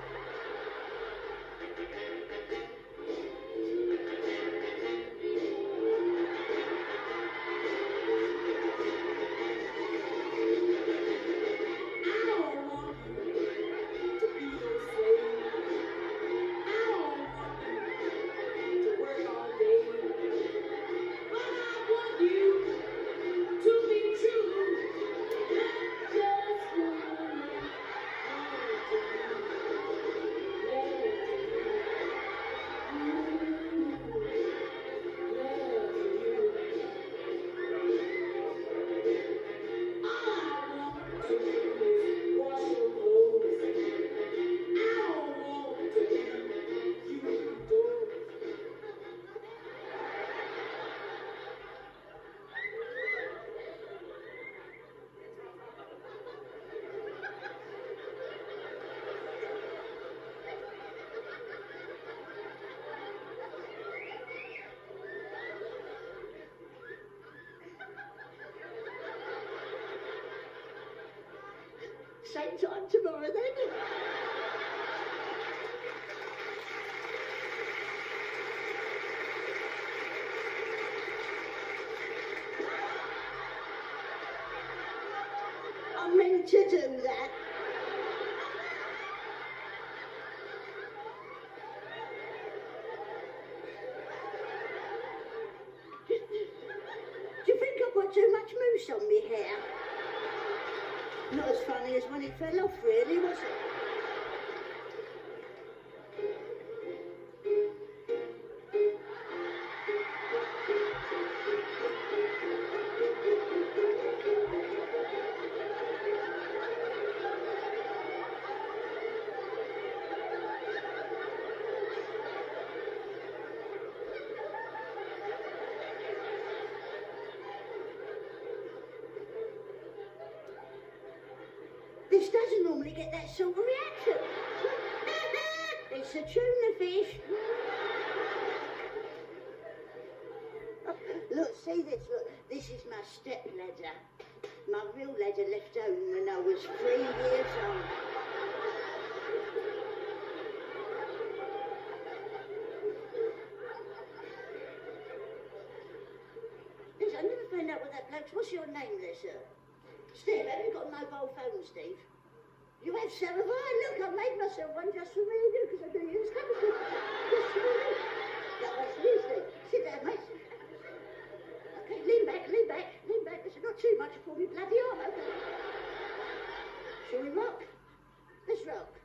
Same time tomorrow then. I meant to do that. Do you think I've got too much mousse on my hair? Not as funny as when it fell off, really, was it? This doesn't normally get that sort of reaction. It's a tuna fish. Look, see this, look. This is my step ladder. My real ladder left home when I was 3 years old. Listen, I never found out what that bloke's. What's your name there, sir? Steve, have you got a mobile phone, Steve? You have, so have I. Look, I made myself one just for me, because I do use company. Just for me. That was you, Steve. Sit down, mate. Okay, lean back, lean back, lean back. Listen, not too much for me bloody arm, okay? Shall we rock? Let's rock.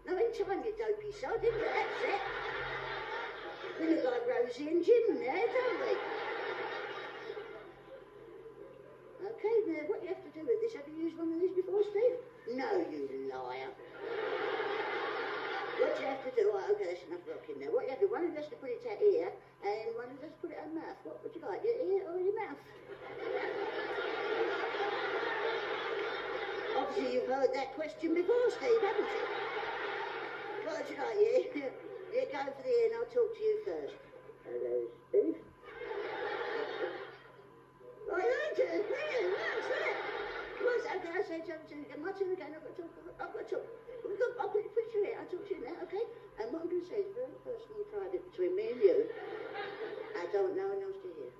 No, in time, you dopey sod, into that set. We look like Rosie and Jim there, don't we? Okay, now, what you have to do with this, have you used one of these before, Steve? No, you liar. What you have to do, right, okay, that's enough rocking now. What you have to do, one of us to put it to ear, and one of us to put it on mouth. What would you like, your ear or your mouth? Obviously, you've heard that question before, Steve, haven't you? What would you like, your ear? You go for the ear and I'll talk to you first. Hello, Steve. I heard you. Brilliant. What's that? What's okay? I said something to you. My turn again. I've got to talk. I'll put you here. I'll talk to you now, okay? And what I'm going to say is very personal and private between me and you. I don't know one else to hear.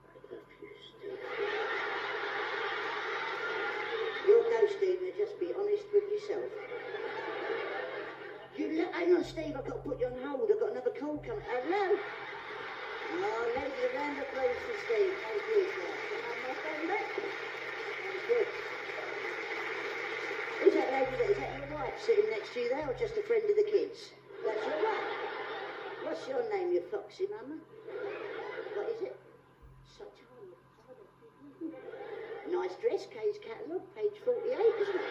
I love you, Steve. You're no Steve, now just be honest with yourself. Hang on, Steve, I've got to put you on hold. I've got another call coming. Hello? Oh, ladies, a round of applause for Steve. Thank you, sir. Come on, my friend, mate. Good. Who's that lady there? Is that your wife sitting next to you there, or just a friend of the kids? That's your wife. What's your name, you foxy mama? What is it? Sultana. Nice dress, Kay's catalogue, page 48, isn't it?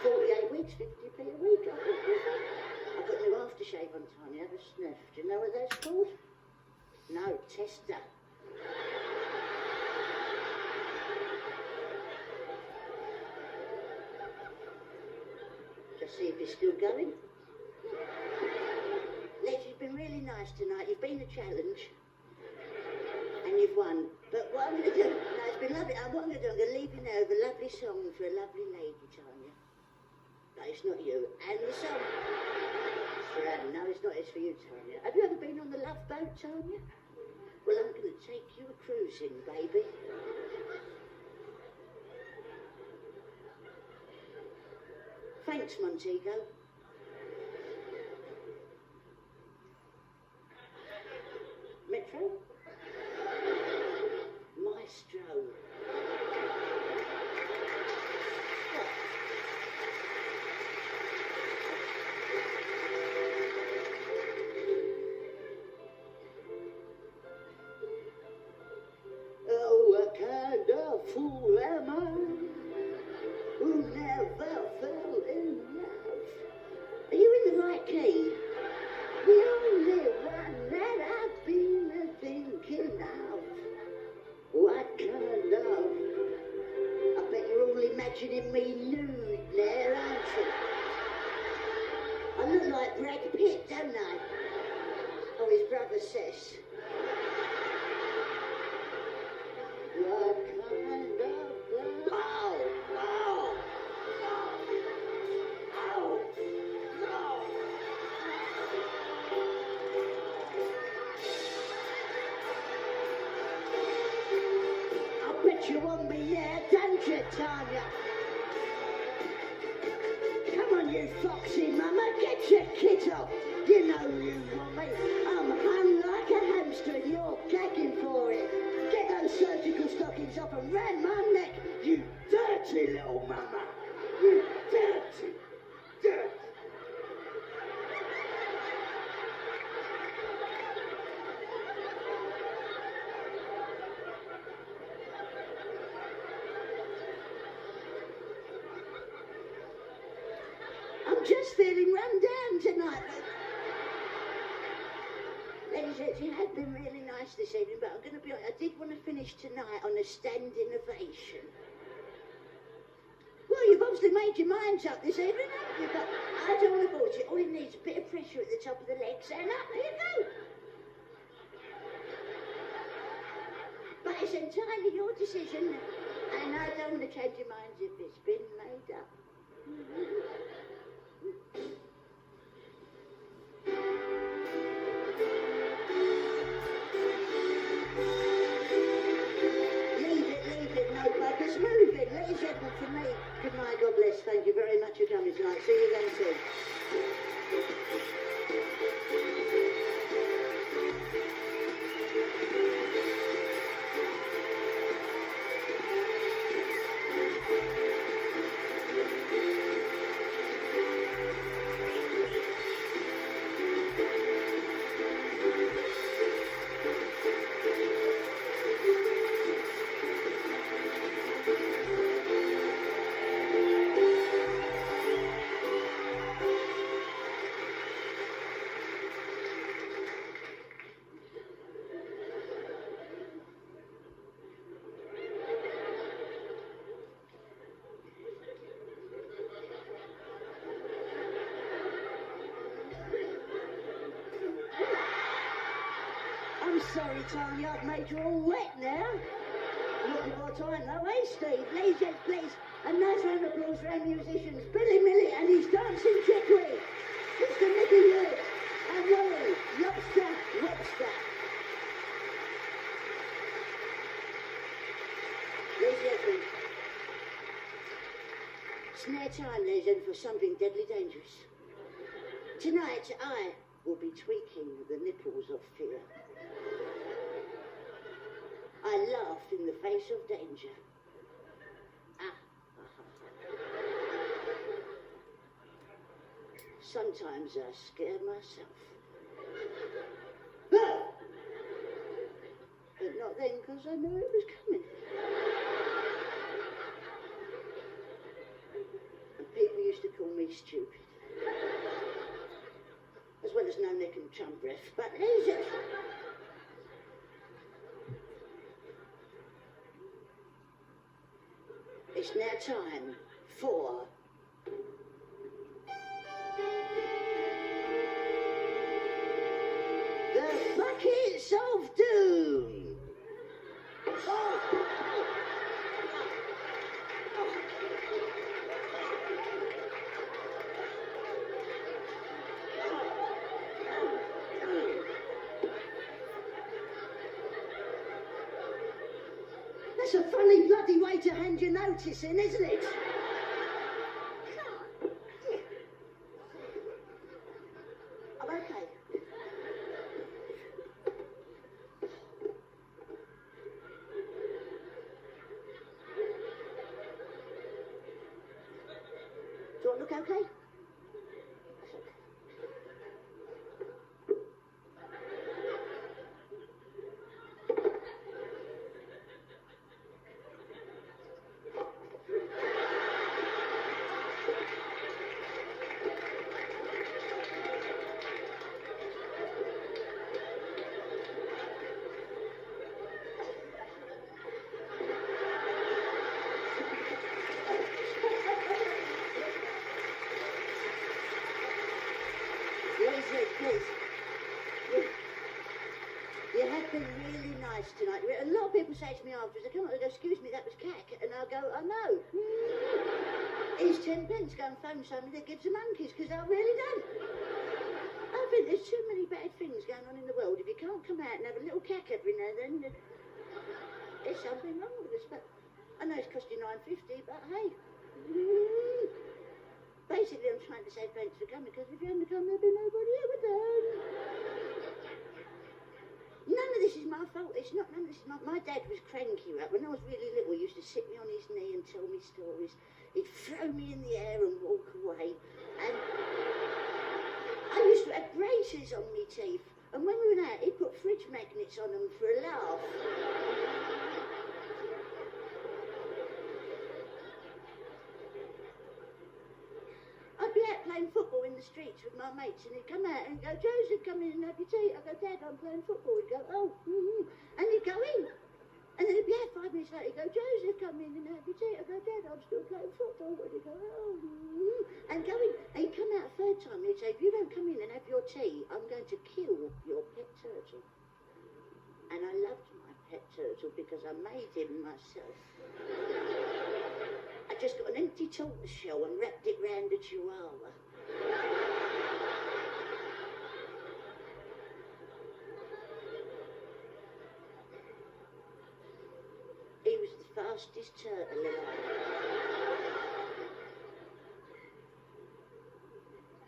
48 weeks, 50p a week. I've got new aftershave on, Tanya. Have a sniff. Do you know what that's called? No, tester. Just see if you're still going. Les, you've been really nice tonight. You've been a challenge. And you've won. But what I'm going to do... No, it's been lovely. What I'm going to do, I'm going to leave you now with a lovely song for a lovely lady, Tanya. No, it's not you. And the song... No, it's not. It's for you, Tanya. Have you ever been on the Love Boat, Tanya? Well, I'm going to take you a cruising, baby. Thanks, Montego. Metro? Maestro. Fool am I, who never fell in love. Are you in the right key? The only one that I've been thinking of. What kind of love? I bet you're all imagining me nude there, aren't you? I look like Brad Pitt, don't I? Oh, his brother says. What kind of love? Oh, oh, oh, oh. I bet you want me there, don't you, Tanya? Come on, you foxy mama, get your kit off. You know you want me. I'm hung like a hamster and you're gagging for it. Get those surgical stockings off and round my neck, you dirty little mama. You dirty, dirty. I'm just feeling run down tonight. It had been really nice this evening, but I'm going to be honest, I did want to finish tonight on a standing ovation. Well, you've obviously made your minds up this evening, haven't you? But I don't want to force it. All it needs is a bit of pressure at the top of the legs, and up you go. But it's entirely your decision, and I don't want to change your minds if it's been made up. Ladies and gentlemen, from me, good night, God bless. Thank you very much for coming tonight. See you again soon. sorry, Tanya, I've made you all wet now. Looking for time though, eh, Steve? Ladies and please, a nice round of applause for our musicians, Billy Millie and his dancing trickery, Mr. Mickey Wood and Rory, Lobster. Ladies and gentlemen, it's now time, legend, for something deadly dangerous. Tonight, I will be tweaking the nipples of fear. I laugh in the face of danger. Sometimes I scare myself. But not then, because I knew it was coming. And people used to call me stupid. As well as no neck and chum breath, but is it? It's now time for the Buckets of Doom. That's a funny bloody way to hand your notice in, isn't it? I'm okay. Do I look okay? You have been really nice tonight. A lot of people say to me afterwards, I come up and go, excuse me, that was cack. And I'll go, I know. Here's 10 pence, go and phone somebody that gives the monkeys, because I really don't. I think there's too many bad things going on in the world. If you can't come out and have a little cack every now and then, there's something wrong with us. But I know it's cost you £9.50, but hey. Basically, I'm trying to say thanks for coming, because if you hadn't come, there'd be nobody here with them. None of this is my fault. It's not. None of this is my dad was cranky, right? When I was really little, he used to sit me on his knee and tell me stories. He'd throw me in the air and walk away. And I used to have braces on my teeth. And when we went out, he'd put fridge magnets on them for a laugh. I'd be out playing football in the streets with my mates, and he'd come out and go, Joseph, come in and have your tea. I'd go, Dad, I'm playing football. He'd go, oh, and he'd go in. And then he'd be out 5 minutes later, he'd go, Joseph, come in and have your tea. I'd go, Dad, I'm still playing football. And he'd go, oh, and go in. And he'd come out a third time, and he'd say, if you don't come in and have your tea, I'm going to kill your pet turtle. And I loved my pet turtle because I made him myself. I just got an empty tortoise shell and wrapped it round a chihuahua. He was the fastest turtle alive.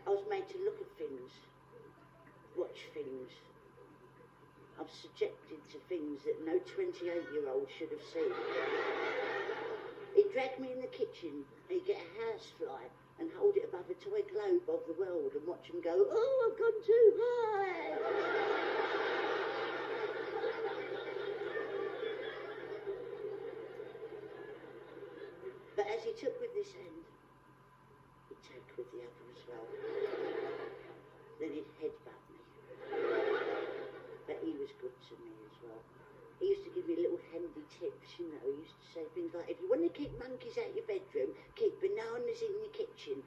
I was made to look at things, watch things. I was subjected to things that no 28-year-old should have seen. He'd drag me in the kitchen, and he'd get a housefly and hold it above a toy globe of the world and watch him go, oh, I've gone too high. But as he took with this end, he'd take with the other as well. Then he'd headbutt me. But he was good to me as well. He used to give me little handy tips, you know. He used to say things like, if you want to keep monkeys out of your bedroom, keep bananas in your kitchen.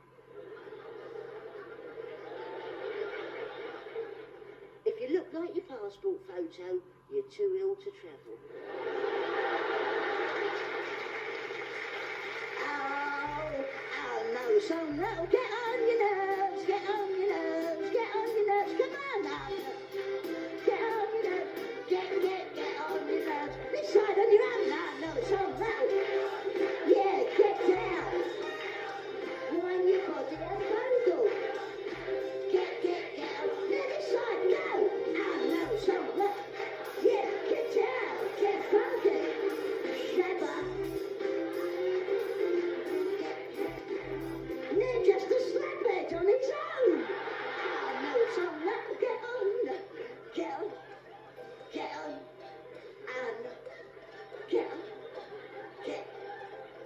If you look like your passport photo, you're too ill to travel. Oh no, so no, get on your nerves, get on your nerves, get on your nerves, come on now. Get on your nerves, get on your nerves. This side on your own now, no, so no. Yeah, get down. Wind your body and vocal. Get on. Now this side, go. Oh no, so no. Yeah, get down, get funky. Shabba. They're just a slaphead on its own. Oh no, so no, get on. Get on. Get on. And get on. Get.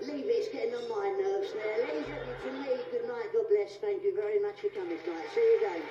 Leave it's getting on my nerves now. Leave it to me. Good night. God bless. Thank you very much for coming tonight. See you again.